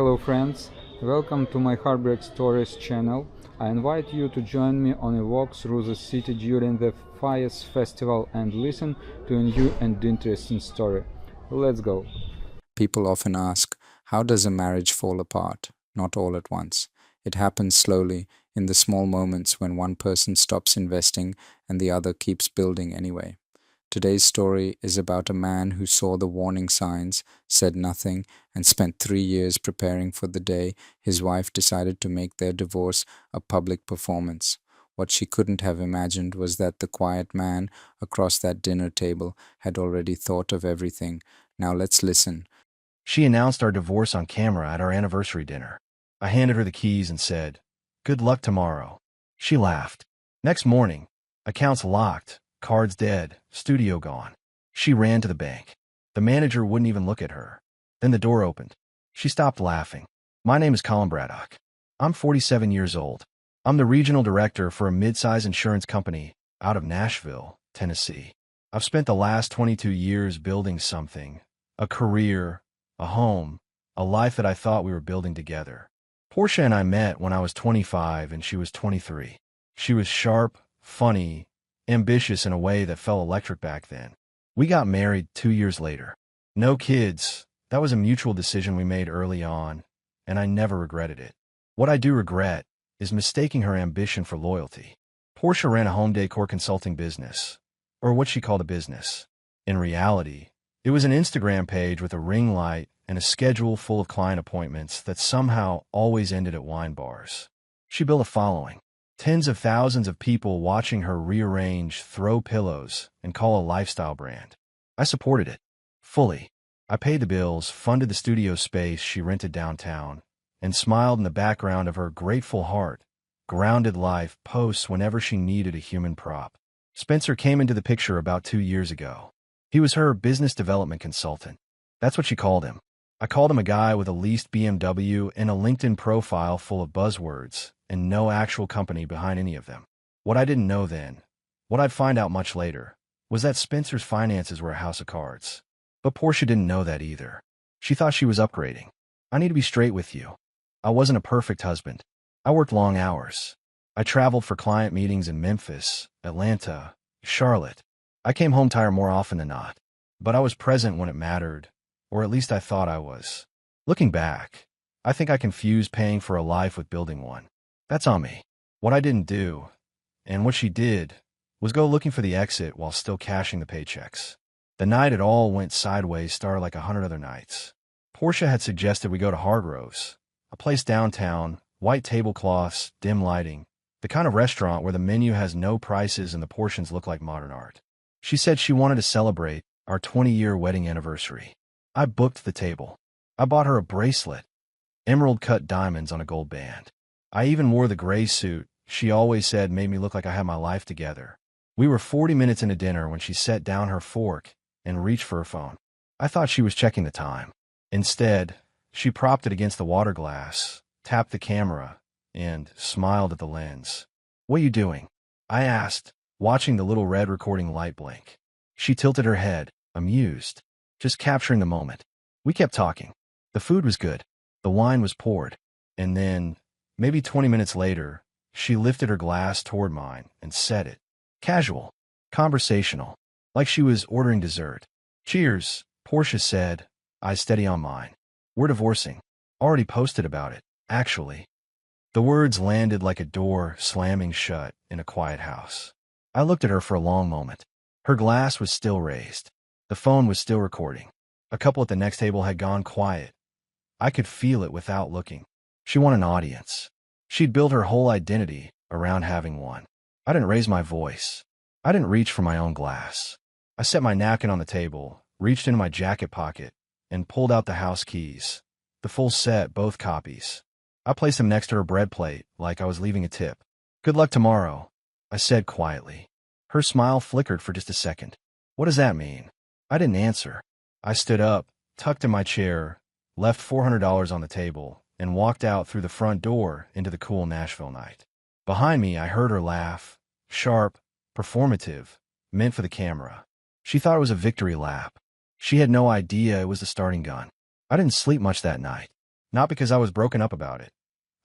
Hello friends, welcome to my Heartbreak Stories channel. I invite you to join me on a walk through the city during the Fires Festival and listen to a new and interesting story. Let's go. People often ask, how does a marriage fall apart? Not all at once. It happens slowly, in the small moments when one person stops investing and the other keeps building anyway. Today's story is about a man who saw the warning signs, said nothing, and spent 3 years preparing for the day his wife decided to make their divorce a public performance. What she couldn't have imagined was that the quiet man across that dinner table had already thought of everything. Now let's listen. She announced our divorce on camera at our anniversary dinner. I handed her the keys and said, "Good luck tomorrow." She laughed. Next morning, accounts locked, cards dead, studio gone. She ran to the bank. The manager wouldn't even look at her. Then the door opened. She stopped laughing. "My name is Colin Braddock. I'm 47 years old. I'm the regional director for a mid-size insurance company out of Nashville, Tennessee. I've spent the last 22 years building something, a career, a home, a life that I thought we were building together. Portia and I met when I was 25 and she was 23. She was sharp, funny, ambitious in a way that felt electric back then. We got married 2 years later. No kids. That was a mutual decision we made early on, and I never regretted it. What I do regret is mistaking her ambition for loyalty. Portia ran a home decor consulting business, or what she called a business. In reality, it was an Instagram page with a ring light and a schedule full of client appointments that somehow always ended at wine bars. She built a following. Tens of thousands of people watching her rearrange, throw pillows, and call a lifestyle brand. I supported it. Fully. I paid the bills, funded the studio space she rented downtown, and smiled in the background of her grateful heart, grounded life posts whenever she needed a human prop. Spencer came into the picture about 2 years ago. He was her business development consultant. That's what she called him. I called him a guy with a leased BMW and a LinkedIn profile full of buzzwords, and no actual company behind any of them. What I didn't know then, what I'd find out much later, was that Spencer's finances were a house of cards. But Portia didn't know that either. She thought she was upgrading. I need to be straight with you. I wasn't a perfect husband. I worked long hours. I traveled for client meetings in Memphis, Atlanta, Charlotte. I came home tired more often than not. But I was present when it mattered, or at least I thought I was. Looking back, I think I confused paying for a life with building one. That's on me. What I didn't do, and what she did, was go looking for the exit while still cashing the paychecks. The night it all went sideways started like 100 other nights. Portia had suggested we go to Hargrove's, a place downtown, white tablecloths, dim lighting, the kind of restaurant where the menu has no prices and the portions look like modern art. She said she wanted to celebrate our 20-year wedding anniversary. I booked the table. I bought her a bracelet, emerald-cut diamonds on a gold band. I even wore the gray suit she always said made me look like I had my life together. We were 40 minutes into dinner when she set down her fork and reached for her phone. I thought she was checking the time. Instead, she propped it against the water glass, tapped the camera, and smiled at the lens. "What you doing?" I asked, watching the little red recording light blink. She tilted her head, amused, just capturing the moment. We kept talking. The food was good. The wine was poured. And then, maybe 20 minutes later, she lifted her glass toward mine and set it. Casual. Conversational. Like she was ordering dessert. "Cheers," Portia said, eyes steady on mine. "We're divorcing. Already posted about it, actually." The words landed like a door slamming shut in a quiet house. I looked at her for a long moment. Her glass was still raised. The phone was still recording. A couple at the next table had gone quiet. I could feel it without looking. She wanted an audience. She'd built her whole identity around having one. I didn't raise my voice. I didn't reach for my own glass. I set my napkin on the table, reached into my jacket pocket, and pulled out the house keys. The full set, both copies. I placed them next to her bread plate like I was leaving a tip. "Good luck tomorrow," I said quietly. Her smile flickered for just a second. "What does that mean?" I didn't answer. I stood up, tucked in my chair, left $400 on the table, and walked out through the front door into the cool Nashville night. Behind me, I heard her laugh, sharp, performative, meant for the camera. She thought it was a victory lap. She had no idea it was the starting gun. I didn't sleep much that night. Not because I was broken up about it.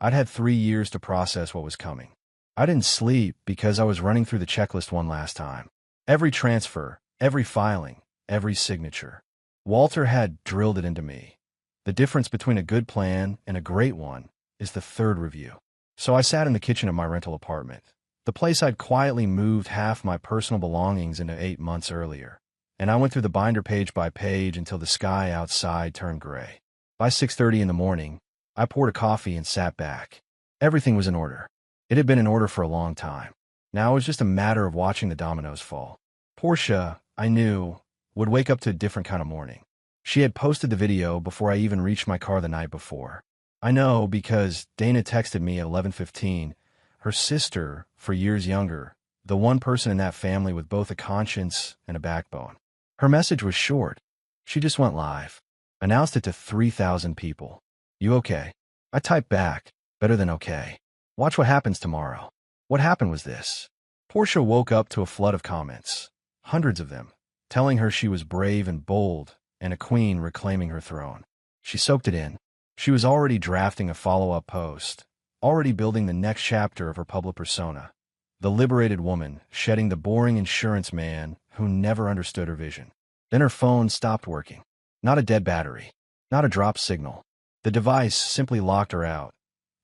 I'd had 3 years to process what was coming. I didn't sleep because I was running through the checklist one last time. Every transfer, every filing, every signature. Walter had drilled it into me. The difference between a good plan and a great one is the third review. So I sat in the kitchen of my rental apartment, the place I'd quietly moved half my personal belongings into 8 months earlier, and I went through the binder page by page until the sky outside turned gray. By 6:30 in the morning, I poured a coffee and sat back. Everything was in order. It had been in order for a long time. Now it was just a matter of watching the dominoes fall. Portia, I knew, would wake up to a different kind of morning. She had posted the video before I even reached my car the night before. I know because Dana texted me at 11:15, her sister, for years younger, the one person in that family with both a conscience and a backbone. Her message was short. She just went live. Announced it to 3,000 people. You okay? I typed back, better than okay. Watch what happens tomorrow. What happened was this. Portia woke up to a flood of comments, hundreds of them, telling her she was brave and bold and a queen reclaiming her throne. She soaked it in. She was already drafting a follow-up post, already building the next chapter of her public persona, the liberated woman shedding the boring insurance man who never understood her vision. Then her phone stopped working. Not a dead battery, not a drop signal. The device simply locked her out.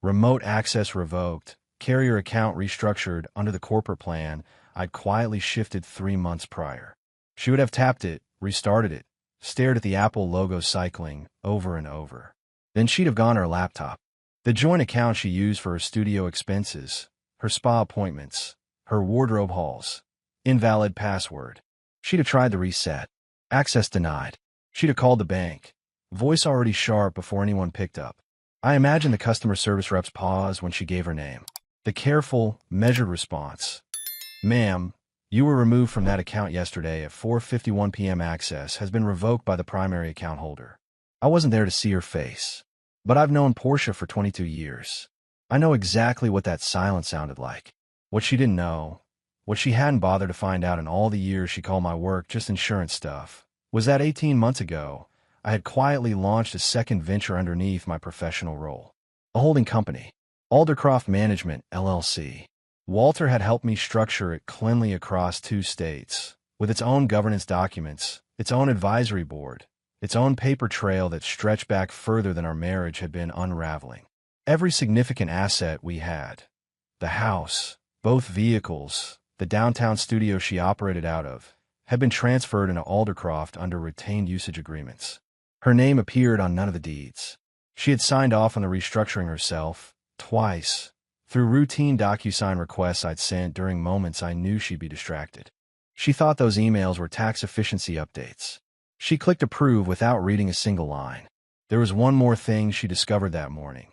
Remote access revoked, carrier account restructured under the corporate plan I'd quietly shifted 3 months prior. She would have tapped it, restarted it, stared at the Apple logo cycling over and over. Then she'd have gone to her laptop. The joint account she used for her studio expenses, her spa appointments, her wardrobe hauls. Invalid password. She'd have tried the reset. Access denied. She'd have called the bank. Voice already sharp before anyone picked up. I imagined the customer service rep's pause when she gave her name. The careful, measured response. Ma'am, you were removed from that account yesterday at 4:51 p.m. Access has been revoked by the primary account holder. I wasn't there to see her face, but I've known Portia for 22 years. I know exactly what that silence sounded like. What she didn't know, what she hadn't bothered to find out in all the years she called my work just insurance stuff, was that 18 months ago, I had quietly launched a second venture underneath my professional role. A holding company, Aldercroft Management, LLC. Walter had helped me structure it cleanly across 2 states, with its own governance documents, its own advisory board, its own paper trail that stretched back further than our marriage had been unraveling. Every significant asset we had, the house, both vehicles, the downtown studio she operated out of, had been transferred into Aldercroft under retained usage agreements. Her name appeared on none of the deeds. She had signed off on the restructuring herself, twice, through routine DocuSign requests I'd sent during moments I knew she'd be distracted. She thought those emails were tax efficiency updates. She clicked approve without reading a single line. There was one more thing she discovered that morning,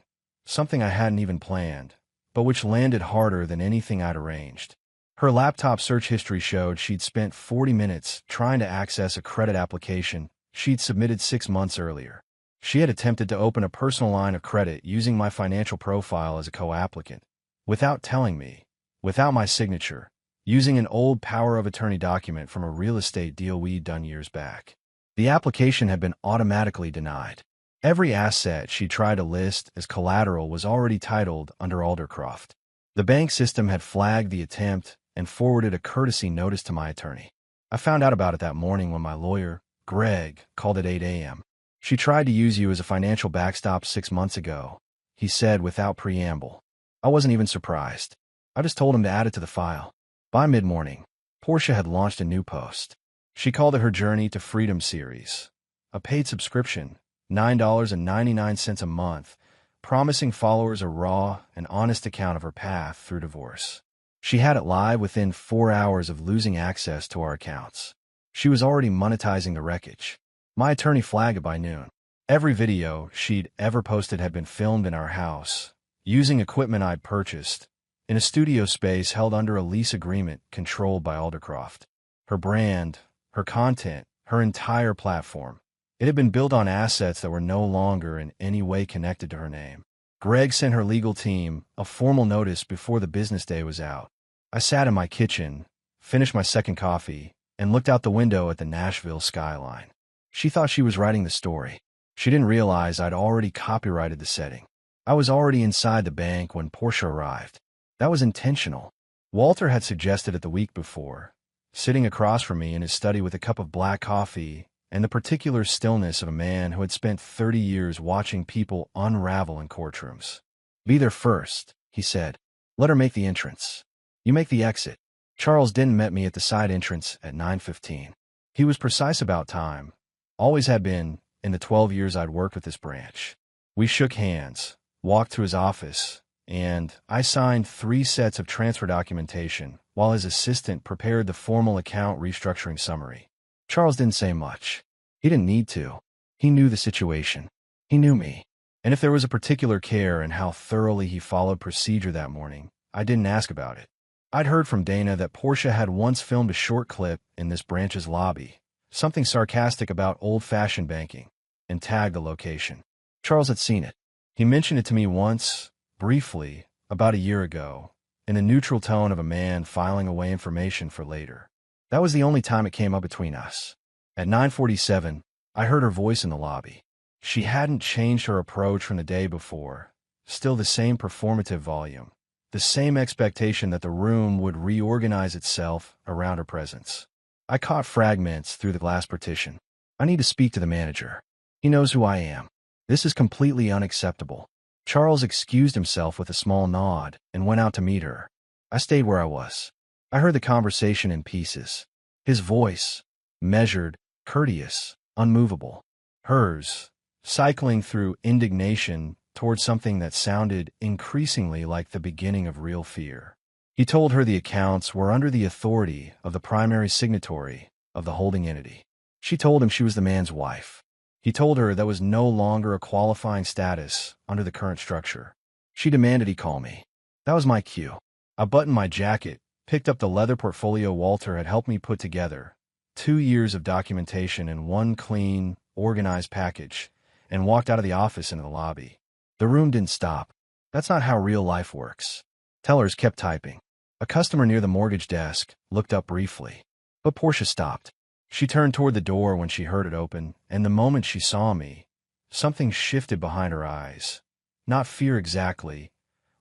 something I hadn't even planned, but which landed harder than anything I'd arranged. Her laptop search history showed she'd spent 40 minutes trying to access a credit application she'd submitted 6 months earlier. She had attempted to open a personal line of credit using my financial profile as a co-applicant, without telling me, without my signature, using an old power of attorney document from a real estate deal we'd done years back. The application had been automatically denied. Every asset she tried to list as collateral was already titled under Aldercroft. The bank system had flagged the attempt and forwarded a courtesy notice to my attorney. I found out about it that morning when my lawyer, Greg, called at 8 a.m. She tried to use you as a financial backstop 6 months ago, he said without preamble. I wasn't even surprised. I just told him to add it to the file. By mid-morning, Portia had launched a new post. She called it her Journey to Freedom series, a paid subscription, $9.99 a month, promising followers a raw and honest account of her path through divorce. She had it live within 4 hours of losing access to our accounts. She was already monetizing the wreckage. My attorney flagged it by noon. Every video she'd ever posted had been filmed in our house, using equipment I'd purchased, in a studio space held under a lease agreement controlled by Aldercroft. Her brand, her content, her entire platform. It had been built on assets that were no longer in any way connected to her name. Greg sent her legal team a formal notice before the business day was out. I sat in my kitchen, finished my second coffee, and looked out the window at the Nashville skyline. She thought she was writing the story. She didn't realize I'd already copyrighted the setting. I was already inside the bank when Portia arrived. That was intentional. Walter had suggested it the week before, sitting across from me in his study with a cup of black coffee and the particular stillness of a man who had spent 30 years watching people unravel in courtrooms. "Be there first," he said. "Let her make the entrance. You make the exit." Charles didn't met me at the side entrance at 9:15. He was precise about time, always had been in the 12 years I'd worked with this branch. We shook hands, walked to his office, and I signed 3 sets of transfer documentation while his assistant prepared the formal account restructuring summary. Charles didn't say much. He didn't need to. He knew the situation. He knew me. And if there was a particular care in how thoroughly he followed procedure that morning, I didn't ask about it. I'd heard from Dana that Portia had once filmed a short clip in this branch's lobby, something sarcastic about old-fashioned banking, and tagged the location. Charles had seen it. He mentioned it to me once, briefly, about a year ago, in the neutral tone of a man filing away information for later. That was the only time it came up between us. At 9:47, I heard her voice in the lobby. She hadn't changed her approach from the day before, still the same performative volume, the same expectation that the room would reorganize itself around her presence. I caught fragments through the glass partition. "I need to speak to the manager. He knows who I am. This is completely unacceptable." Charles excused himself with a small nod and went out to meet her. I stayed where I was. I heard the conversation in pieces. His voice, measured, courteous, unmovable. Hers, cycling through indignation toward something that sounded increasingly like the beginning of real fear. He told her the accounts were under the authority of the primary signatory of the holding entity. She told him she was the man's wife. He told her that was no longer a qualifying status under the current structure. She demanded he call me. That was my cue. I buttoned my jacket, picked up the leather portfolio Walter had helped me put together, 2 years of documentation in one clean, organized package, and walked out of the office into the lobby. The room didn't stop. That's not how real life works. Tellers kept typing. A customer near the mortgage desk looked up briefly. But Portia stopped. She turned toward the door when she heard it open, and the moment she saw me, something shifted behind her eyes. Not fear exactly,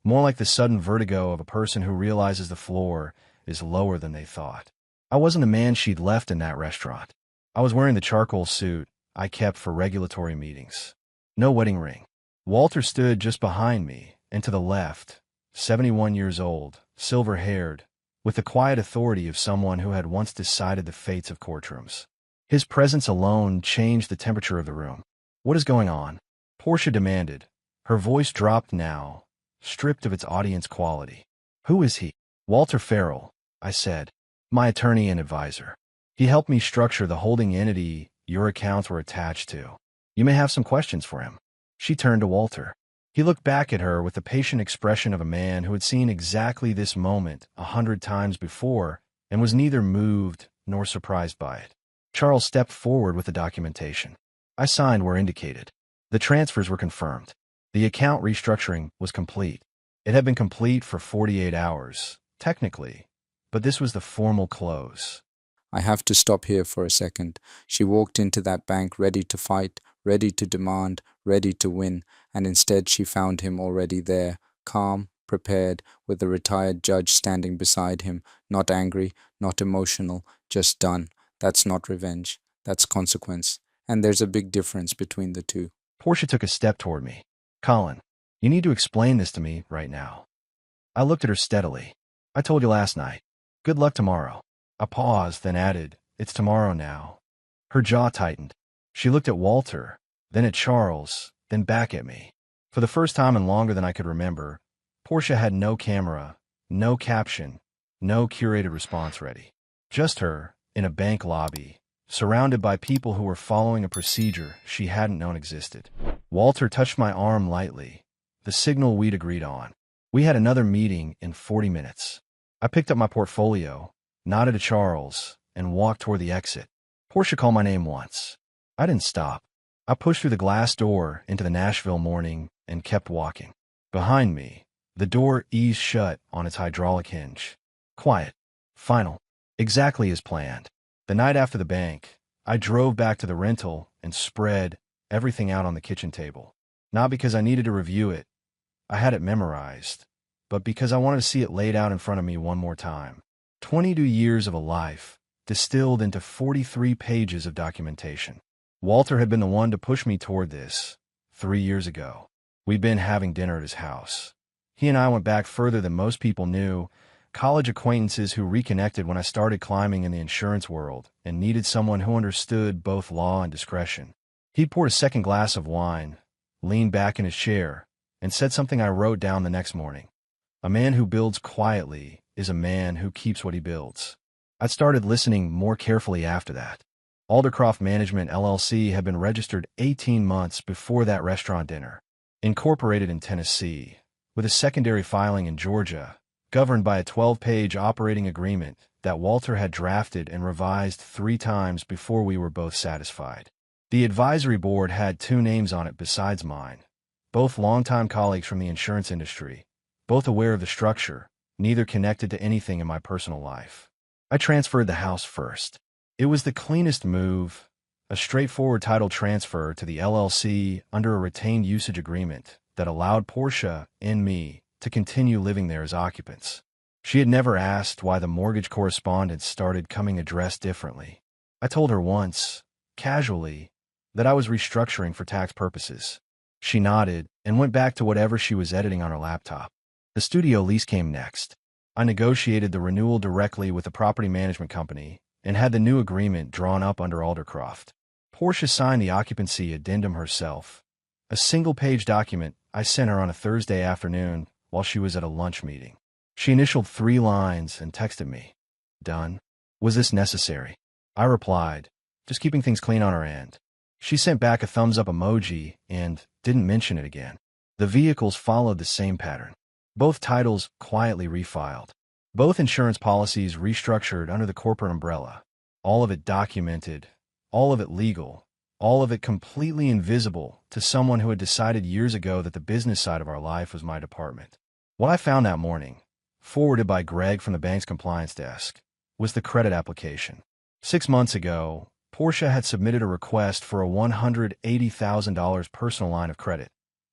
more like the sudden vertigo of a person who realizes the floor is lower than they thought. I wasn't the man she'd left in that restaurant. I was wearing the charcoal suit I kept for regulatory meetings. No wedding ring. Walter stood just behind me, and to the left, 71 years old, silver-haired, with the quiet authority of someone who had once decided the fates of courtrooms. His presence alone changed the temperature of the room. "What is going on?" Portia demanded. Her voice dropped now, stripped of its audience quality. "Who is he?" "Walter Farrell," I said. "My attorney and advisor. He helped me structure the holding entity your accounts were attached to. You may have some questions for him." She turned to Walter. He looked back at her with the patient expression of a man who had seen exactly this moment 100 times before and was neither moved nor surprised by it. Charles stepped forward with the documentation. I signed where indicated. The transfers were confirmed. The account restructuring was complete. It had been complete for 48 hours, technically, but this was the formal close. I have to stop here for a second. She walked into that bank ready to fight, ready to demand, ready to win, and instead she found him already there, calm, prepared, with the retired judge standing beside him, not angry, not emotional, just done. That's not revenge. That's consequence. And there's a big difference between the two. Portia took a step toward me. "Colin, you need to explain this to me right now." I looked at her steadily. "I told you last night. Good luck tomorrow." I paused, then added, "It's tomorrow now." Her jaw tightened. She looked at Walter, then at Charles, then back at me. For the first time in longer than I could remember, Portia had no camera, no caption, no curated response ready. Just her, in a bank lobby, surrounded by people who were following a procedure she hadn't known existed. Walter touched my arm lightly, the signal we'd agreed on. We had another meeting in 40 minutes. I picked up my portfolio, nodded to Charles, and walked toward the exit. Portia called my name once. I didn't stop. I pushed through the glass door into the Nashville morning and kept walking. Behind me, the door eased shut on its hydraulic hinge. Quiet. Final. Exactly as planned. The night after the bank, I drove back to the rental and spread everything out on the kitchen table. Not because I needed to review it, I had it memorized, but because I wanted to see it laid out in front of me one more time. 22 years of a life, distilled into 43 pages of documentation. Walter had been the one to push me toward this 3 years ago. We'd been having dinner at his house. He and I went back further than most people knew, college acquaintances who reconnected when I started climbing in the insurance world and needed someone who understood both law and discretion. He poured a second glass of wine, leaned back in his chair, and said something I wrote down the next morning. A man who builds quietly is a man who keeps what he builds. I'd started listening more carefully after that. Aldercroft Management LLC had been registered 18 months before that restaurant dinner. Incorporated in Tennessee, with a secondary filing in Georgia, governed by a 12-page operating agreement that Walter had drafted and revised 3 times before we were both satisfied. The advisory board had 2 names on it besides mine, both longtime colleagues from the insurance industry, both aware of the structure, neither connected to anything in my personal life. I transferred the house first. It was the cleanest move, a straightforward title transfer to the LLC under a retained usage agreement that allowed Portia and me to continue living there as occupants. She had never asked why the mortgage correspondence started coming addressed differently. I told her once, casually, that I was restructuring for tax purposes. She nodded and went back to whatever she was editing on her laptop. The studio lease came next. I negotiated the renewal directly with the property management company and had the new agreement drawn up under Aldercroft. Portia signed the occupancy addendum herself, a single-page document I sent her on a Thursday afternoon while she was at a lunch meeting. She initialed 3 lines and texted me. Done. Was this necessary? I replied, just keeping things clean on our end. She sent back a thumbs-up emoji and didn't mention it again. The vehicles followed the same pattern. Both titles quietly refiled. Both insurance policies restructured under the corporate umbrella. All of it documented, all of it legal, all of it completely invisible to someone who had decided years ago that the business side of our life was my department. What I found that morning, forwarded by Greg from the bank's compliance desk, was the credit application. 6 months ago, Portia had submitted a request for a $180,000 personal line of credit,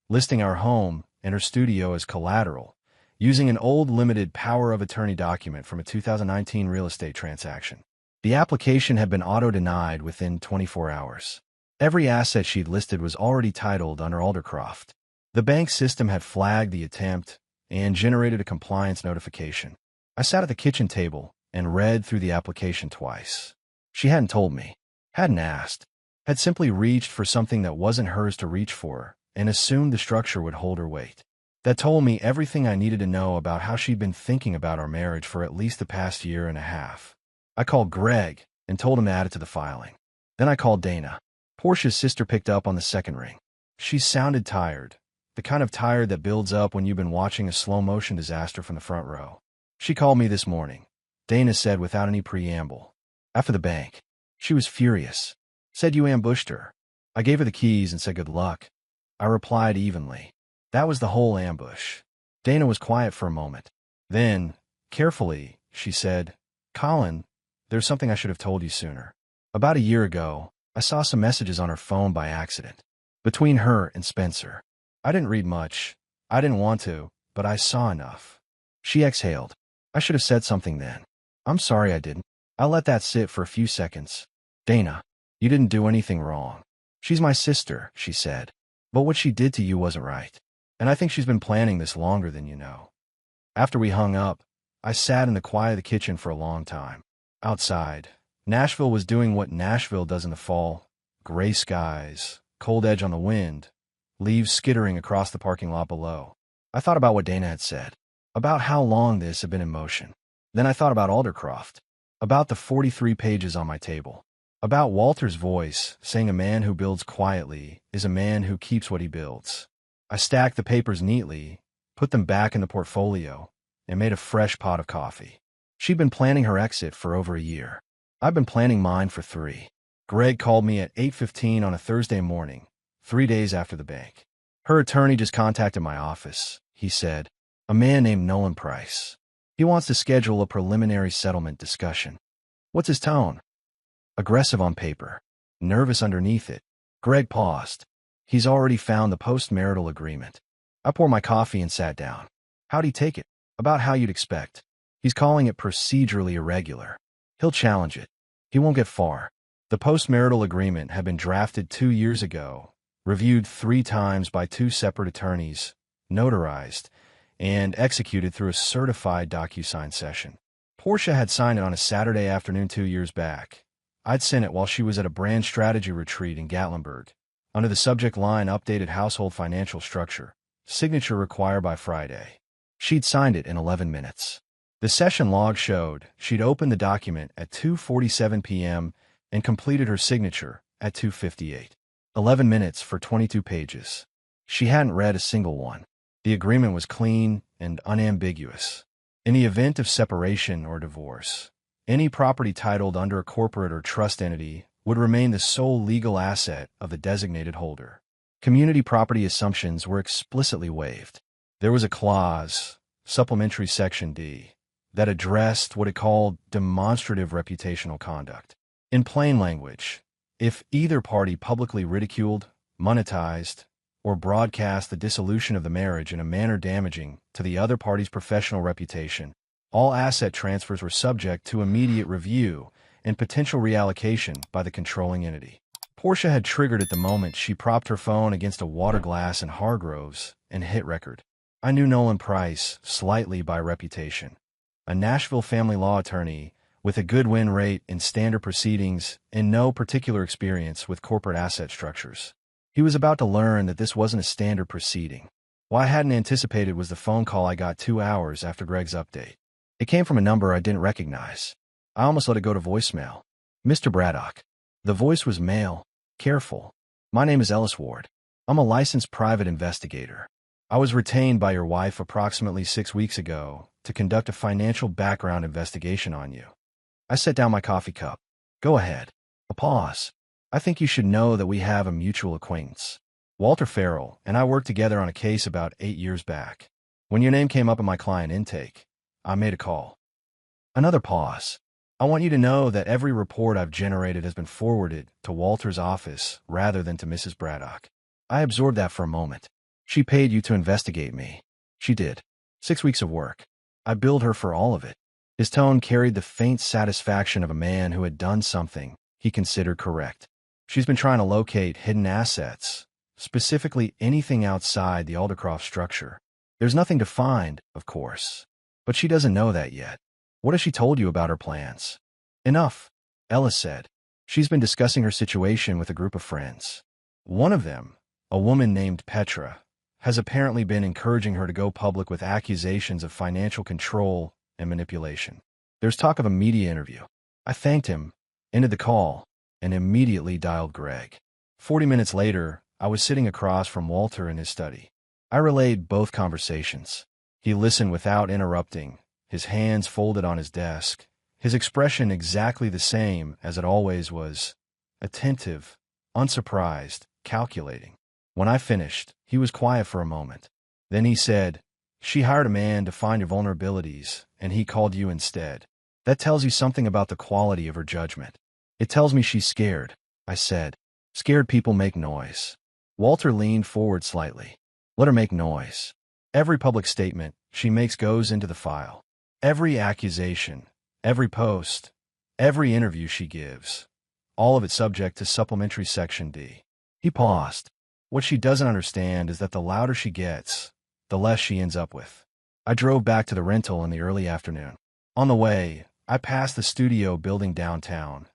listing our home and her studio as collateral, using an old limited power of attorney document from a 2019 real estate transaction. The application had been auto-denied within 24 hours. Every asset she'd listed was already titled under Aldercroft. The bank system had flagged the attempt and generated a compliance notification. I sat at the kitchen table and read through the application twice. She hadn't told me, hadn't asked, had simply reached for something that wasn't hers to reach for and assumed the structure would hold her weight. That told me everything I needed to know about how she'd been thinking about our marriage for at least the past year and a half. I called Greg and told him to add it to the filing. Then I called Dana. Portia's sister picked up on the second ring. She sounded tired, the kind of tired that builds up when you've been watching a slow-motion disaster from the front row. She called me this morning, Dana said without any preamble. After the bank. She was furious. Said you ambushed her. I gave her the keys and said good luck. I replied evenly. That was the whole ambush. Dana was quiet for a moment. Then, carefully, she said, Colin, there's something I should have told you sooner. About a year ago, I saw some messages on her phone by accident. Between her and Spencer. I didn't read much. I didn't want to, but I saw enough. She exhaled. I should have said something then. I'm sorry I didn't. I let that sit for a few seconds. Dana, you didn't do anything wrong. She's my sister, she said. But what she did to you wasn't right. And I think she's been planning this longer than you know. After we hung up, I sat in the quiet of the kitchen for a long time. Outside, Nashville was doing what Nashville does in the fall. Gray skies, cold edge on the wind, leaves skittering across the parking lot below. I thought about what Dana had said, about how long this had been in motion. Then I thought about Aldercroft, about the 43 pages on my table, about Walter's voice saying a man who builds quietly is a man who keeps what he builds. I stacked the papers neatly, put them back in the portfolio, and made a fresh pot of coffee. She'd been planning her exit for over a year. I've been planning mine for 3. Greg called me at 8:15 on a Thursday morning, 3 days after the bank. Her attorney just contacted my office, he said, a man named Nolan Price. He wants to schedule a preliminary settlement discussion. What's his tone? Aggressive on paper, nervous underneath it. Greg paused. He's already found the post-marital agreement. I poured my coffee and sat down. How'd he take it? About how you'd expect. He's calling it procedurally irregular. He'll challenge it. He won't get far. The post-marital agreement had been drafted 2 years ago, reviewed 3 times by 2 separate attorneys, notarized, and executed through a certified DocuSign session. Portia had signed it on a Saturday afternoon 2 years back. I'd sent it while she was at a brand strategy retreat in Gatlinburg. Under the subject line, updated household financial structure, signature required by Friday. She'd signed it in 11 minutes. The session log showed she'd opened the document at 2:47 p.m. and completed her signature at 2:58. 11 minutes for 22 pages. She hadn't read a single one. The agreement was clean and unambiguous. In the event of separation or divorce, any property titled under a corporate or trust entity would remain the sole legal asset of the designated holder. Community property assumptions were explicitly waived. There was a clause, Supplementary Section D, that addressed what it called demonstrative reputational conduct. In plain language, if either party publicly ridiculed, monetized, or broadcast the dissolution of the marriage in a manner damaging to the other party's professional reputation, all asset transfers were subject to immediate review and potential reallocation by the controlling entity. Portia had triggered at the moment she propped her phone against a water glass in Hargroves and hit record. I knew Nolan Price slightly by reputation. A Nashville family law attorney with a good win rate in standard proceedings and no particular experience with corporate asset structures. He was about to learn that this wasn't a standard proceeding. What I hadn't anticipated was the phone call I got 2 hours after Greg's update. It came from a number I didn't recognize. I almost let it go to voicemail. Mr. Braddock. The voice was male, careful. My name is Ellis Ward. I'm a licensed private investigator. I was retained by your wife approximately 6 weeks ago to conduct a financial background investigation on you. I set down my coffee cup. Go ahead. A pause. I think you should know that we have a mutual acquaintance. Walter Farrell and I worked together on a case about 8 years back. When your name came up in my client intake, I made a call. Another pause. I want you to know that every report I've generated has been forwarded to Walter's office rather than to Mrs. Braddock. I absorbed that for a moment. She paid you to investigate me. She did. 6 weeks of work. I billed her for all of it. His tone carried the faint satisfaction of a man who had done something he considered correct. She's been trying to locate hidden assets, specifically anything outside the Aldercroft structure. There's nothing to find, of course, but she doesn't know that yet. What has she told you about her plans? Enough, Ellis said. She's been discussing her situation with a group of friends. One of them, a woman named Petra, has apparently been encouraging her to go public with accusations of financial control and manipulation. There's talk of a media interview. I thanked him, ended the call, and immediately dialed Greg. 40 minutes later, I was sitting across from Walter in his study. I relayed both conversations. He listened without interrupting, his hands folded on his desk, his expression exactly the same as it always was, attentive, unsurprised, calculating. When I finished, he was quiet for a moment. Then he said, "She hired a man to find your vulnerabilities, and he called you instead. That tells you something about the quality of her judgment." "It tells me she's scared," I said. "Scared people make noise." Walter leaned forward slightly. "Let her make noise. Every public statement she makes goes into the file. Every accusation, every post, every interview she gives, all of it subject to Supplementary Section D." He paused. "What she doesn't understand is that the louder she gets, the less she ends up with." I drove back to the rental in the early afternoon. On the way, I passed the studio building downtown,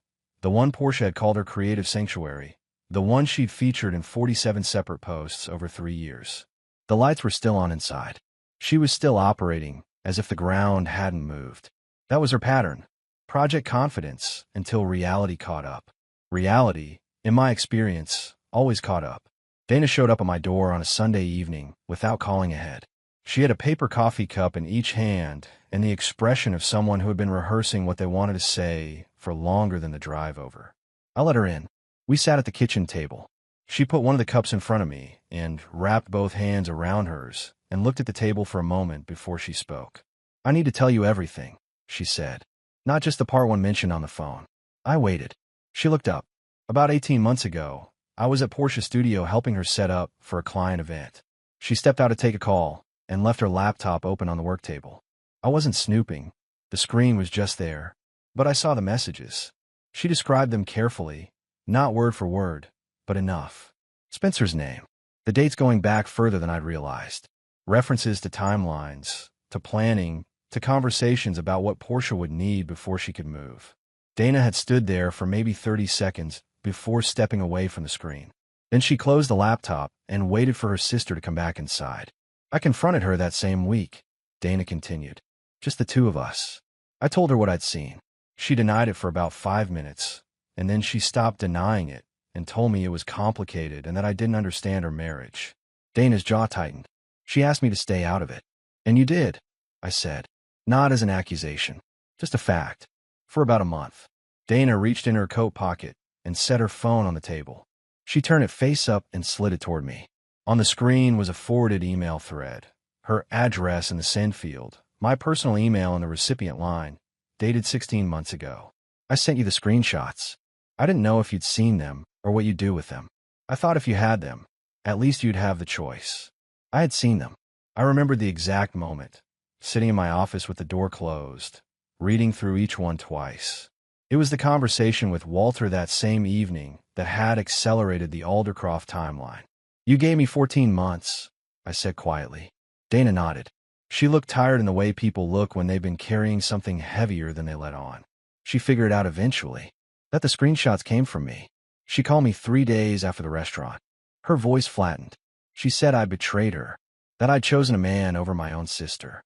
the one Portia had called her creative sanctuary, the one she'd featured in 47 separate posts over 3 years. The lights were still on inside. She was still operating as if the ground hadn't moved. That was her pattern. Project confidence until reality caught up. Reality, in my experience, always caught up. Dana showed up at my door on a Sunday evening without calling ahead. She had a paper coffee cup in each hand and the expression of someone who had been rehearsing what they wanted to say for longer than the drive over. I let her in. We sat at the kitchen table. She put one of the cups in front of me and wrapped both hands around hers and looked at the table for a moment before she spoke. "I need to tell you everything," she said. "Not just the part one mentioned on the phone." I waited. She looked up. "About 18 months ago, I was at Portia's studio helping her set up for a client event. She stepped out to take a call and left her laptop open on the work table. I wasn't snooping. The screen was just there. But I saw the messages. She described them carefully, not word for word, but enough. Spencer's name. The dates going back further than I'd realized. References to timelines, to planning, to conversations about what Portia would need before she could move. Dana had stood there for maybe 30 seconds before stepping away from the screen. Then she closed the laptop and waited for her sister to come back inside. I confronted her that same week. Dana continued. Just the two of us. I told her what I'd seen. She denied it for about 5 minutes, and then she stopped denying it and told me it was complicated and that I didn't understand her marriage. Dana's jaw tightened. She asked me to stay out of it. And you did, I said. Not as an accusation, just a fact. For about a month. Dana reached in her coat pocket and set her phone on the table. She turned it face up and slid it toward me. On the screen was a forwarded email thread, her address in the send field, my personal email in the recipient line, dated 16 months ago. I sent you the screenshots. I didn't know if you'd seen them or what you'd do with them. I thought if you had them, at least you'd have the choice. I had seen them. I remembered the exact moment, sitting in my office with the door closed, reading through each one twice. It was the conversation with Walter that same evening that had accelerated the Aldercroft timeline. You gave me 14 months, I said quietly. Dana nodded. She looked tired in the way people look when they've been carrying something heavier than they let on. She figured out eventually that the screenshots came from me. She called me 3 days after the restaurant. Her voice flattened. She said I betrayed her, that I'd chosen a man over my own sister.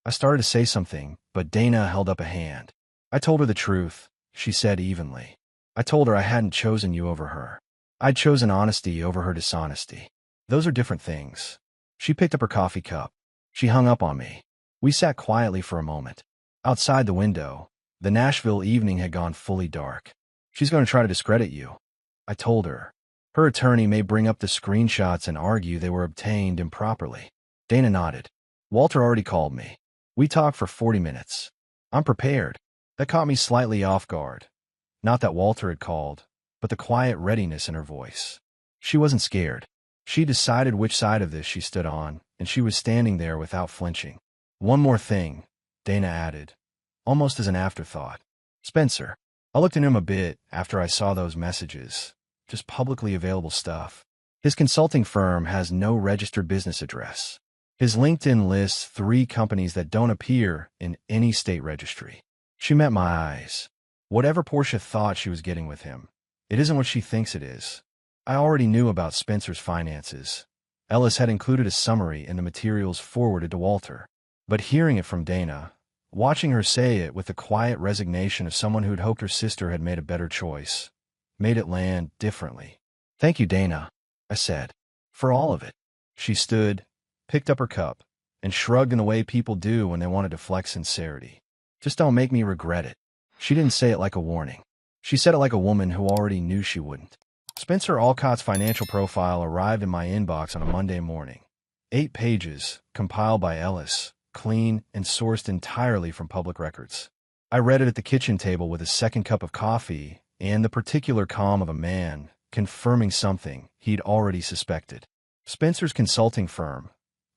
I started to say something, but Dana held up a hand. I told her the truth, she said evenly. I told her I hadn't chosen you over her. I'd chosen honesty over her dishonesty. Those are different things. She picked up her coffee cup. She hung up on me. We sat quietly for a moment. Outside the window, the Nashville evening had gone fully dark. She's going to try to discredit you, I told her. Her attorney may bring up the screenshots and argue they were obtained improperly. Dana nodded. Walter already called me. We talked for 40 minutes. I'm prepared. That caught me slightly off guard. Not that Walter had called, but the quiet readiness in her voice. She wasn't scared. She decided which side of this she stood on, and she was standing there without flinching. One more thing, Dana added, almost as an afterthought. Spencer. I looked into him a bit after I saw those messages. Just publicly available stuff. His consulting firm has no registered business address. His LinkedIn lists 3 companies that don't appear in any state registry. She met my eyes. Whatever Portia thought she was getting with him, it isn't what she thinks it is. I already knew about Spencer's finances. Ellis had included a summary in the materials forwarded to Walter. But hearing it from Dana, watching her say it with the quiet resignation of someone who'd hoped her sister had made a better choice, made it land differently. Thank you, Dana, I said, for all of it. She stood, picked up her cup, and shrugged in the way people do when they want to deflect sincerity. Just don't make me regret it. She didn't say it like a warning. She said it like a woman who already knew she wouldn't. Spencer Alcott's financial profile arrived in my inbox on a Monday morning. 8 pages, compiled by Ellis, clean and sourced entirely from public records. I read it at the kitchen table with a second cup of coffee and the particular calm of a man confirming something he'd already suspected. Spencer's consulting firm,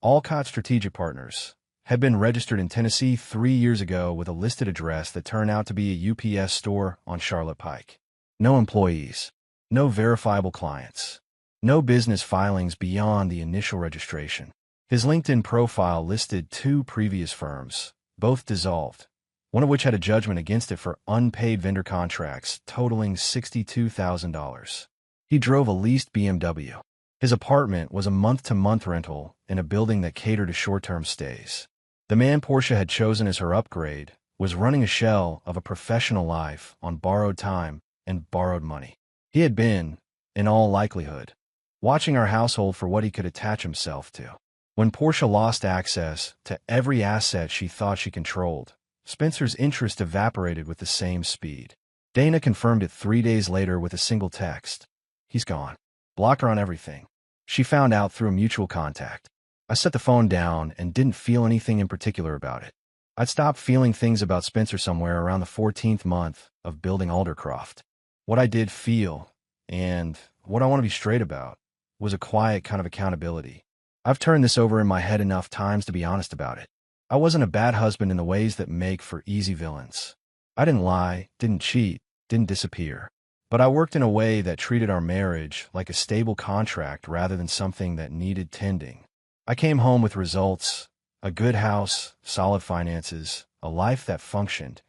Alcott Strategic Partners, had been registered in Tennessee 3 years ago with a listed address that turned out to be a UPS store on Charlotte Pike. No employees, no verifiable clients, no business filings beyond the initial registration. His LinkedIn profile listed 2 previous firms, both dissolved, one of which had a judgment against it for unpaid vendor contracts totaling $62,000. He drove a leased BMW. His apartment was a month-to-month rental in a building that catered to short-term stays. The man Portia had chosen as her upgrade was running a shell of a professional life on borrowed time and borrowed money. He had been, in all likelihood, watching our household for what he could attach himself to. When Portia lost access to every asset she thought she controlled, Spencer's interest evaporated with the same speed. Dana confirmed it 3 days later with a single text. He's gone. Blocked her on everything. She found out through a mutual contact. I set the phone down and didn't feel anything in particular about it. I'd stopped feeling things about Spencer somewhere around the 14th month of building Aldercroft. What I did feel, and what I want to be straight about was a quiet kind of accountability. I've turned this over in my head enough times to be honest about it. I wasn't a bad husband in the ways that make for easy villains. I didn't lie, didn't cheat, didn't disappear. But I worked in a way that treated our marriage like a stable contract rather than something that needed tending. I came home with results, a good house, solid finances, a life that functioned,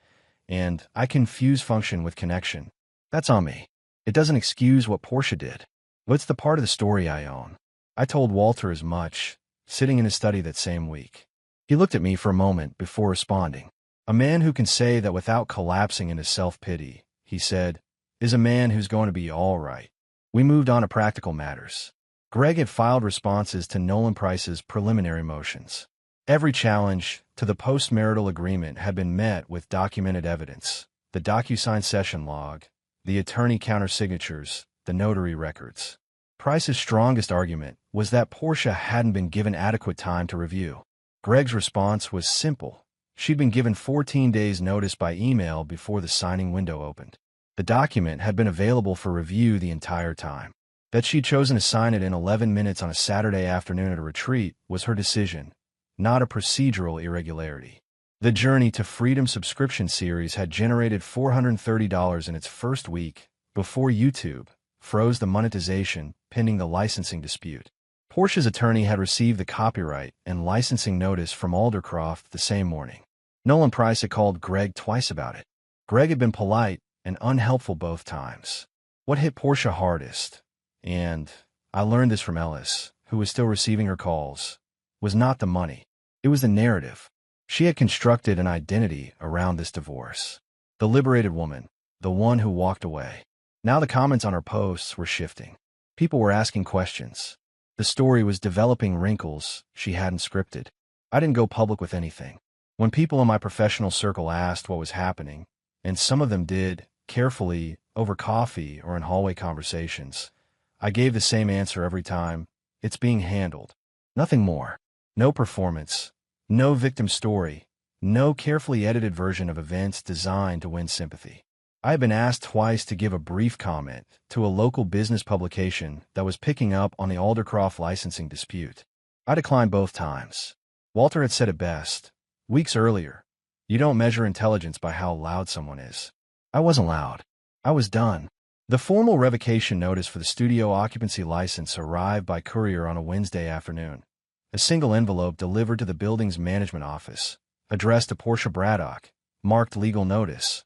and I confuse function with connection. That's on me. It doesn't excuse what Portia did. But it's the part of the story I own. I told Walter as much, sitting in his study that same week. He looked at me for a moment before responding. A man who can say that without collapsing into self-pity, he said, is a man who's going to be all right. We moved on to practical matters. Greg had filed responses to Nolan Price's preliminary motions. Every challenge to the post-marital agreement had been met with documented evidence, the DocuSign session log, the attorney countersignatures, the notary records. Price's strongest argument was that Portia hadn't been given adequate time to review. Greg's response was simple. She'd been given 14 days' notice by email before the signing window opened. The document had been available for review the entire time. That she'd chosen to sign it in 11 minutes on a Saturday afternoon at a retreat was her decision, not a procedural irregularity. The Journey to Freedom subscription series had generated $430 in its first week before YouTube froze the monetization pending the licensing dispute. Portia's attorney had received the copyright and licensing notice from Aldercroft the same morning. Nolan Price had called Greg twice about it. Greg had been polite and unhelpful both times. What hit Portia hardest, and I learned this from Ellis, who was still receiving her calls, was not the money. It was the narrative. She had constructed an identity around this divorce. The liberated woman, the one who walked away. Now the comments on her posts were shifting. People were asking questions. The story was developing wrinkles she hadn't scripted. I didn't go public with anything. When people in my professional circle asked what was happening, and some of them did, carefully, over coffee or in hallway conversations, I gave the same answer every time. It's being handled. Nothing more. No performance. No victim story. No carefully edited version of events designed to win sympathy. I had been asked twice to give a brief comment to a local business publication that was picking up on the Aldercroft licensing dispute. I declined both times. Walter had said it best, weeks earlier. You don't measure intelligence by how loud someone is. I wasn't loud. I was done. The formal revocation notice for the studio occupancy license arrived by courier on a Wednesday afternoon. A single envelope delivered to the building's management office, addressed to Portia Braddock, marked legal notice.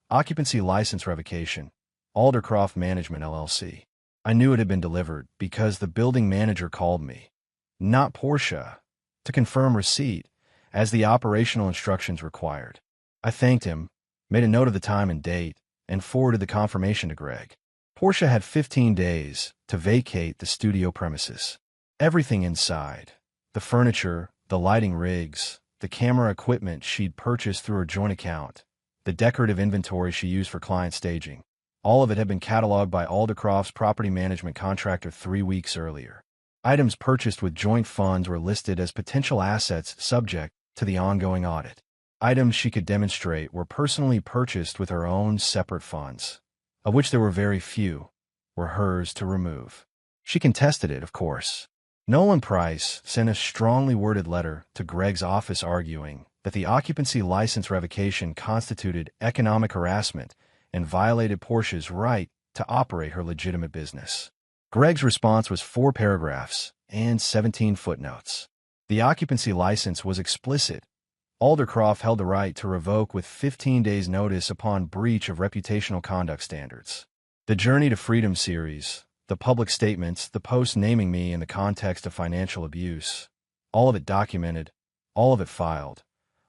Occupancy license revocation, Aldercroft Management LLC. I knew it had been delivered because the building manager called me, not Portia, to confirm receipt, as the operational instructions required. I thanked him, made a note of the time and date, and forwarded the confirmation to Greg. Portia had 15 days to vacate the studio premises. Everything inside, the furniture, the lighting rigs, the camera equipment she'd purchased through her joint account, the decorative inventory she used for client staging, all of it had been cataloged by Aldercroft's property management contractor 3 weeks earlier. Items purchased with joint funds were listed as potential assets subject to the ongoing audit. Items she could demonstrate were personally purchased with her own separate funds, of which there were very few, were hers to remove. She contested it, of course. Nolan Price sent a strongly worded letter to Greg's office arguing that the occupancy license revocation constituted economic harassment and violated Portia's right to operate her legitimate business. Greg's response was 4 paragraphs and 17 footnotes. The occupancy license was explicit. Aldercroft held the right to revoke with 15 days' notice upon breach of reputational conduct standards. The Journey to Freedom series, the public statements, the post naming me in the context of financial abuse, all of it documented, all of it filed,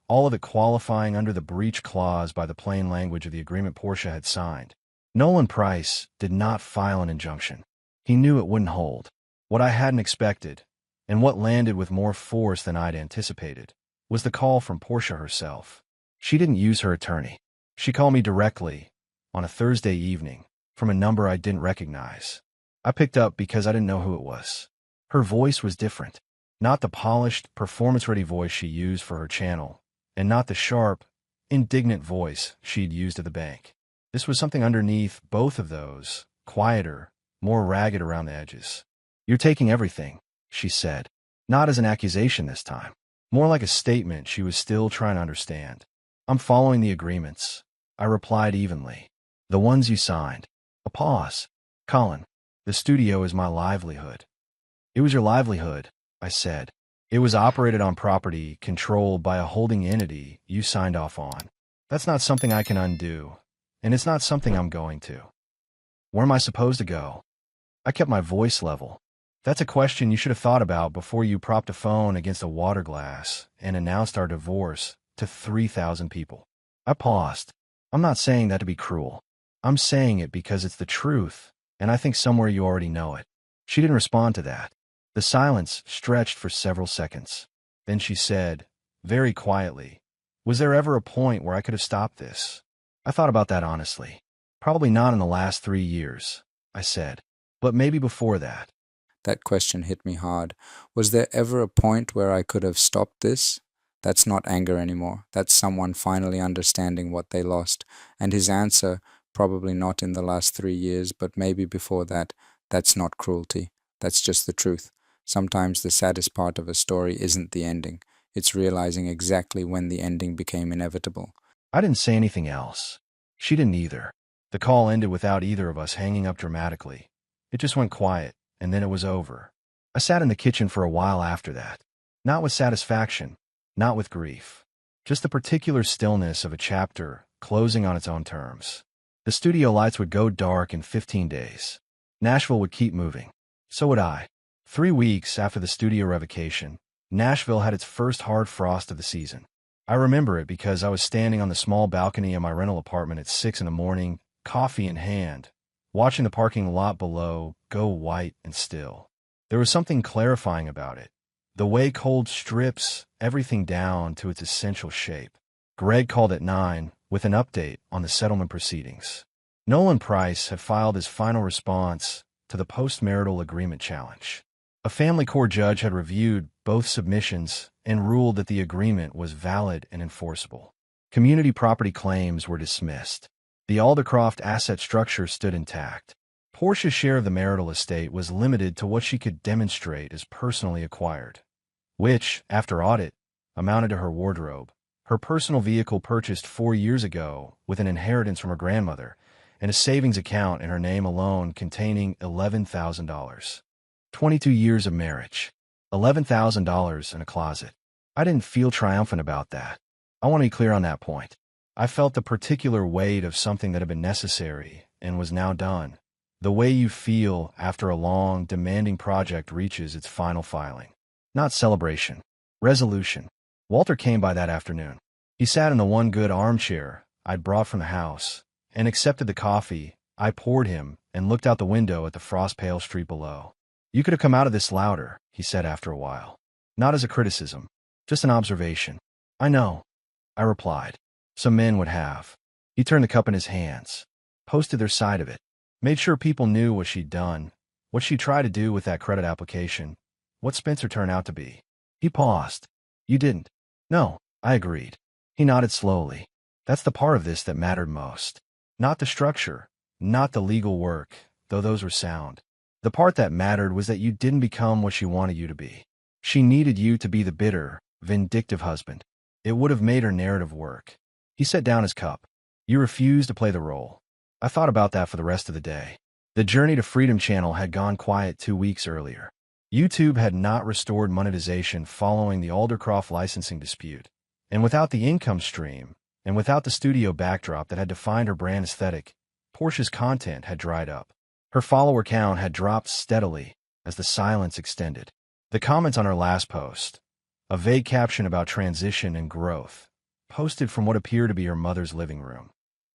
all of it qualifying under the breach clause by the plain language of the agreement Portia had signed. Nolan Price did not file an injunction. He knew it wouldn't hold. What I hadn't expected, and what landed with more force than I'd anticipated, was the call from Portia herself. She didn't use her attorney. She called me directly, on a Thursday evening, from a number I didn't recognize. I picked up because I didn't know who it was. Her voice was different. Not the polished, performance-ready voice she used for her channel, and not the sharp, indignant voice she'd used at the bank. This was something underneath both of those, quieter, more ragged around the edges. "You're taking everything," she said. Not as an accusation this time. More like a statement she was still trying to understand. "I'm following the agreements," I replied evenly. "The ones you signed." A pause. "Colin, the studio is my livelihood." "It was your livelihood," I said. "It was operated on property controlled by a holding entity you signed off on. That's not something I can undo, and it's not something I'm going to." "Where am I supposed to go?" I kept my voice level. "That's a question you should have thought about before you propped a phone against a water glass and announced our divorce to 3,000 people." I paused. "I'm not saying that to be cruel. I'm saying it because it's the truth, and I think somewhere you already know it." She didn't respond to that. The silence stretched for several seconds. Then she said, very quietly, "Was there ever a point where I could have stopped this?" I thought about that honestly. "Probably not in the last 3 years," I said. "But maybe before that." That question hit me hard. Was there ever a point where I could have stopped this? That's not anger anymore. That's someone finally understanding what they lost. And his answer, probably not in the last 3 years, but maybe before that, that's not cruelty. That's just the truth. Sometimes the saddest part of a story isn't the ending. It's realizing exactly when the ending became inevitable. I didn't say anything else. She didn't either. The call ended without either of us hanging up dramatically. It just went quiet, and then it was over. I sat in the kitchen for a while after that. Not with satisfaction, not with grief. Just the particular stillness of a chapter closing on its own terms. The studio lights would go dark in 15 days. Nashville would keep moving. So would I. 3 weeks after the studio revocation, Nashville had its first hard frost of the season. I remember it because I was standing on the small balcony of my rental apartment at 6 in the morning, coffee in hand, watching the parking lot below go white and still. There was something clarifying about it. The way cold strips everything down to its essential shape. Greg called at 9 with an update on the settlement proceedings. Nolan Price had filed his final response to the post-marital agreement challenge. A family court judge had reviewed both submissions and ruled that the agreement was valid and enforceable. Community property claims were dismissed. The Aldercroft asset structure stood intact. Portia's share of the marital estate was limited to what she could demonstrate as personally acquired, which, after audit, amounted to her wardrobe, her personal vehicle purchased 4 years ago with an inheritance from her grandmother, and a savings account in her name alone containing $11,000. 22 years of marriage. $11,000 in a closet. I didn't feel triumphant about that. I want to be clear on that point. I felt the particular weight of something that had been necessary and was now done. The way you feel after a long, demanding project reaches its final filing. Not celebration. Resolution. Walter came by that afternoon. He sat in the one good armchair I'd brought from the house and accepted the coffee I poured him and looked out the window at the frost-pale street below. "You could have come out of this louder," he said after a while. "Not as a criticism, just an observation." "I know," I replied. "Some men would have." He turned the cup in his hands, posted their side of it, made sure people knew what she'd done, what she tried to do with that credit application, what Spencer turned out to be. He paused. "You didn't." "No," I agreed. He nodded slowly. "That's the part of this that mattered most. Not the structure, not the legal work, though those were sound. The part that mattered was that you didn't become what she wanted you to be. She needed you to be the bitter, vindictive husband. It would have made her narrative work." He set down his cup. "You refused to play the role." I thought about that for the rest of the day. The Journey to Freedom channel had gone quiet 2 weeks earlier. YouTube had not restored monetization following the Aldercroft licensing dispute. And without the income stream, and without the studio backdrop that had defined her brand aesthetic, Portia's content had dried up. Her follower count had dropped steadily as the silence extended. The comments on her last post, a vague caption about transition and growth, posted from what appeared to be her mother's living room,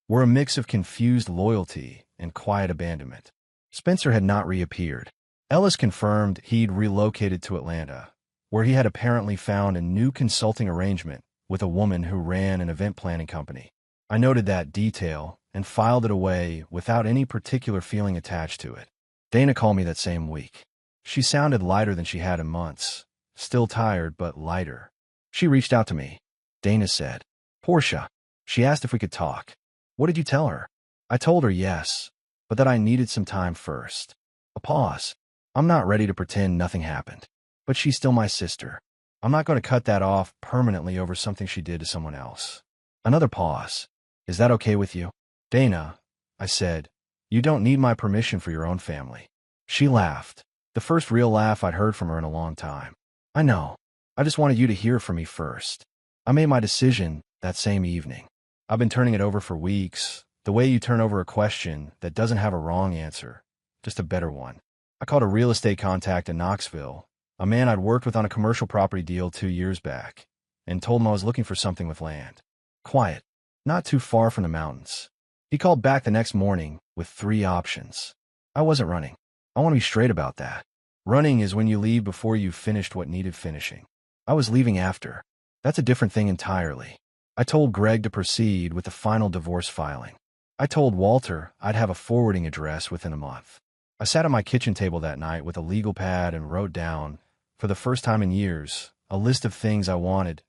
were a mix of confused loyalty and quiet abandonment. Spencer had not reappeared. Ellis confirmed he'd relocated to Atlanta, where he had apparently found a new consulting arrangement with a woman who ran an event planning company. I noted that detail and filed it away without any particular feeling attached to it. Dana called me that same week. She sounded lighter than she had in months, still tired but lighter. She reached out to me. Dana said, "Portia." She asked if we could talk. "What did you tell her?" I told her yes, but that I needed some time first. A pause. I'm not ready to pretend nothing happened. But she's still my sister. I'm not going to cut that off permanently over something she did to someone else. Another pause. Is that okay with you? Dana, I said, you don't need my permission for your own family. She laughed. The first real laugh I'd heard from her in a long time. I know. I just wanted you to hear from me first. I made my decision that same evening. I've been turning it over for weeks, the way you turn over a question that doesn't have a wrong answer, just a better one. I called a real estate contact in Knoxville, a man I'd worked with on a commercial property deal 2 years back, and told him I was looking for something with land. Quiet, not too far from the mountains. He called back the next morning with 3 options. I wasn't running. I want to be straight about that. Running is when you leave before you've finished what needed finishing. I was leaving after. That's a different thing entirely. I told Greg to proceed with the final divorce filing. I told Walter I'd have a forwarding address within a month. I sat at my kitchen table that night with a legal pad and wrote down, for the first time in years, a list of things I wanted,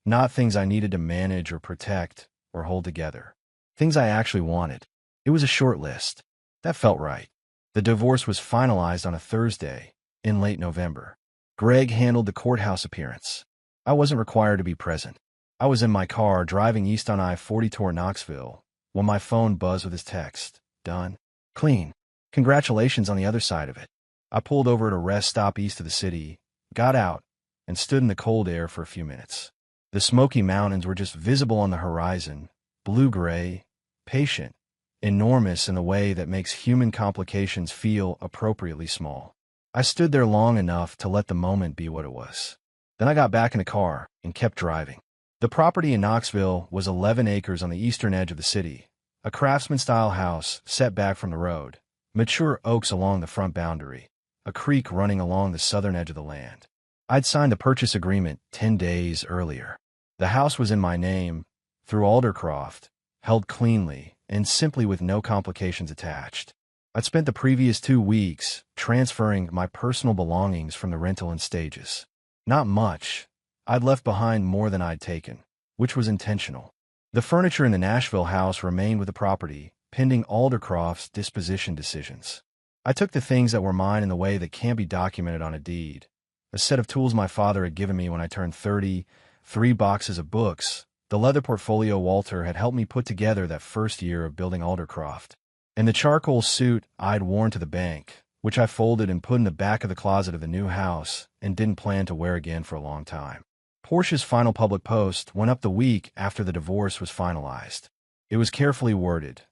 not things I needed to manage or protect or hold together. Things I actually wanted. It was a short list. That felt right. The divorce was finalized on a Thursday in late November. Greg handled the courthouse appearance. I wasn't required to be present. I was in my car driving east on I-40 toward Knoxville when my phone buzzed with his text. Done. Clean. Congratulations on the other side of it. I pulled over at a rest stop east of the city, got out, and stood in the cold air for a few minutes. The Smoky Mountains were just visible on the horizon, blue-gray, patient, enormous in the way that makes human complications feel appropriately small. I stood there long enough to let the moment be what it was. Then I got back in the car and kept driving. The property in Knoxville was 11 acres on the eastern edge of the city, a craftsman-style house set back from the road, mature oaks along the front boundary, a creek running along the southern edge of the land. I'd signed the purchase agreement 10 days earlier. The house was in my name, through Aldercroft, held cleanly and simply with no complications attached. I'd spent the previous 2 weeks transferring my personal belongings from the rental in stages. Not much. I'd left behind more than I'd taken, which was intentional. The furniture in the Nashville house remained with the property, pending Aldercroft's disposition decisions. I took the things that were mine in the way that can't be documented on a deed, a set of tools my father had given me when I turned 30, 3 boxes of books, the leather portfolio Walter had helped me put together that first year of building Aldercroft, and the charcoal suit I'd worn to the bank, which I folded and put in the back of the closet of the new house and didn't plan to wear again for a long time. Portia's final public post went up the week after the divorce was finalized. It was carefully worded.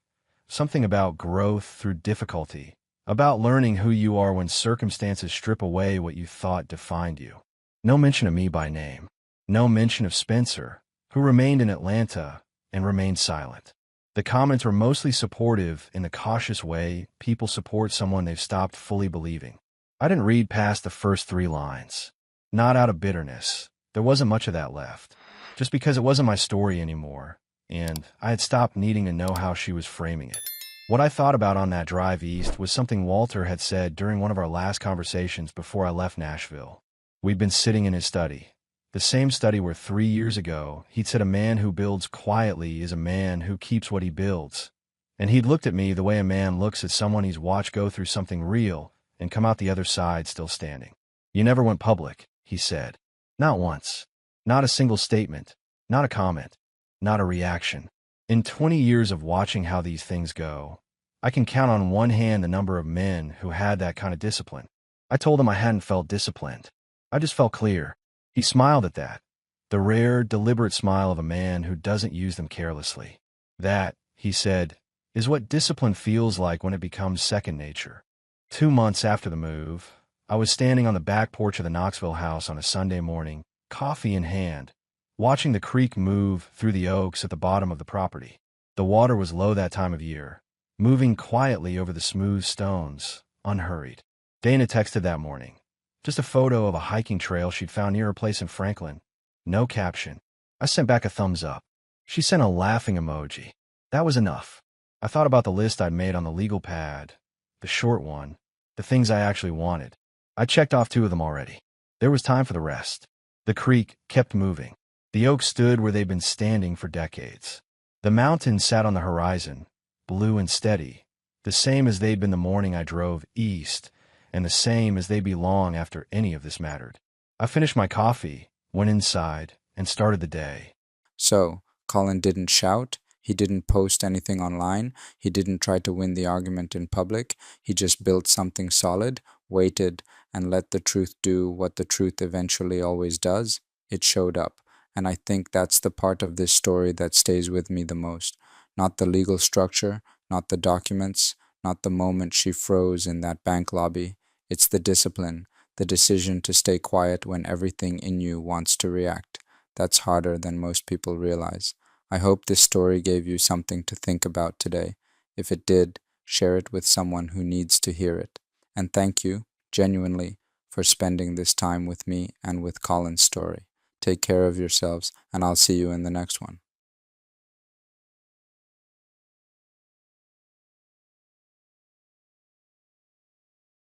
Something about growth through difficulty, about learning who you are when circumstances strip away what you thought defined you. No mention of me by name. No mention of Spencer, who remained in Atlanta and remained silent. The comments were mostly supportive in the cautious way people support someone they've stopped fully believing. I didn't read past the first 3 lines. Not out of bitterness. There wasn't much of that left. Just because it wasn't my story anymore, and I had stopped needing to know how she was framing it. What I thought about on that drive east was something Walter had said during one of our last conversations before I left Nashville. We'd been sitting in his study. The same study where 3 years ago he'd said a man who builds quietly is a man who keeps what he builds. And he'd looked at me the way a man looks at someone he's watched go through something real and come out the other side still standing. You never went public, he said. Not once. Not a single statement. Not a comment. Not a reaction. In 20 years of watching how these things go, I can count on one hand the number of men who had that kind of discipline. I told him I hadn't felt disciplined. I just felt clear. He smiled at that. The rare, deliberate smile of a man who doesn't use them carelessly. That, he said, is what discipline feels like when it becomes second nature. 2 months after the move, I was standing on the back porch of the Knoxville house on a Sunday morning, coffee in hand, watching the creek move through the oaks at the bottom of the property. The water was low that time of year, moving quietly over the smooth stones, unhurried. Dana texted that morning. Just a photo of a hiking trail she'd found near her place in Franklin. No caption. I sent back a thumbs up. She sent a laughing emoji. That was enough. I thought about the list I'd made on the legal pad, the short one, the things I actually wanted. I checked off 2 of them already. There was time for the rest. The creek kept moving. The oaks stood where they'd been standing for decades. The mountains sat on the horizon, blue and steady, the same as they'd been the morning I drove east and the same as they'd be long after any of this mattered. I finished my coffee, went inside, and started the day. So, Colin didn't shout, he didn't post anything online, he didn't try to win the argument in public, he just built something solid, waited, and let the truth do what the truth eventually always does. It showed up. And I think that's the part of this story that stays with me the most. Not the legal structure, not the documents, not the moment she froze in that bank lobby. It's the discipline, the decision to stay quiet when everything in you wants to react. That's harder than most people realize. I hope this story gave you something to think about today. If it did, share it with someone who needs to hear it. And thank you, genuinely, for spending this time with me and with Colin's story. Take care of yourselves, and I'll see you in the next one.